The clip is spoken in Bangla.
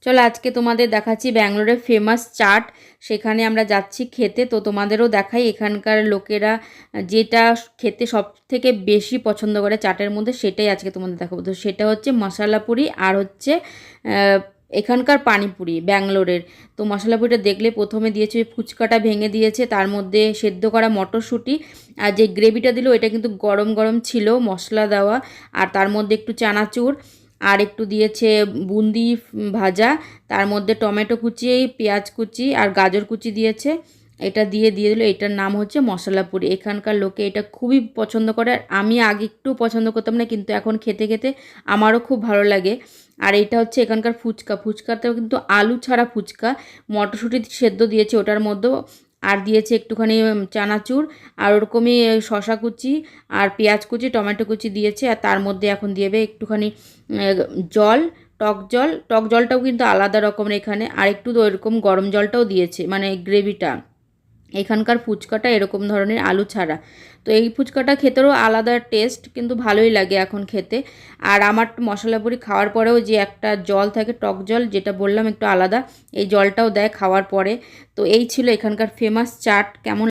চলো আজকে তোমাদের দেখাচ্ছি ব্যাঙ্গালোরের ফেমাস চাট। সেখানে আমরা যাচ্ছি খেতে, তো তোমাদেরও দেখাই এখানকার লোকেরা যেটা খেতে সব থেকে বেশি পছন্দ করে চাটের মধ্যে, সেটাই আজকে তোমাদের দেখাবো। তো সেটা হচ্ছে মশলা পুরি আর হচ্ছে এখানকার পানিপুরি ব্যাঙ্গালোরের। তো মশলা পুরিটা দেখলে প্রথমে দিয়েছে ফুচকাটা ভেঙে দিয়েছে, তার মধ্যে সেদ্ধ করা মটরশুঁটি, আর যে গ্রেভিটা দিল এটা কিন্তু গরম গরম ছিল, মশলা দেওয়া, আর তার মধ্যে একটু চানাচুর, আর একটু দিয়েছে বুন্দি ভাজা, তার মধ্যে টমেটো কুচি, পেঁয়াজ কুচি আর গাজর কুচি দিয়েছে। এটা দিয়ে দিল, এটার নাম হচ্ছে মশলা পুরি। এখানকার লোকে এটা খুবই পছন্দ করে, আর আমি আগে একটু পছন্দ করতাম না, কিন্তু এখন খেতে খেতে আমারও খুব ভালো লাগে। আর এটা হচ্ছে এখানকার ফুচকা। ফুচকাতেও কিন্তু আলু ছাড়া ফুচকা, মটরশুঁটি সেদ্ধ দিয়েছে ওটার মধ্যেও, আর দিয়েছে একটুখানি চানাচুর, আর ওরকমই শশা কুচি আর পেঁয়াজ কুচি টমেটো কুচি দিয়েছে। আর তার মধ্যে এখন দিয়েবে একটুখানি জল, টক জলটাও কিন্তু আলাদা রকমের এখানে, আর একটু ওইরকম গরম জলটাও দিয়েছে, মানে গ্রেভিটা। এখানকার ফুচকাটা এরকম ধরনের আলু ছাড়া। তো এই ফুচকাটা খেতেও আলাদা টেস্ট, কিন্তু ভালোই লাগে এখন খেতে। আর আমার মশলা পুরি খাওয়ার পরেও যে একটা জল থাকে টক জল, যেটা বললাম একটু আলাদা, এই জলটাও দেয় খাওয়ার পরে। তো এই ছিল এখানকার ফেমাস চাট। কেমন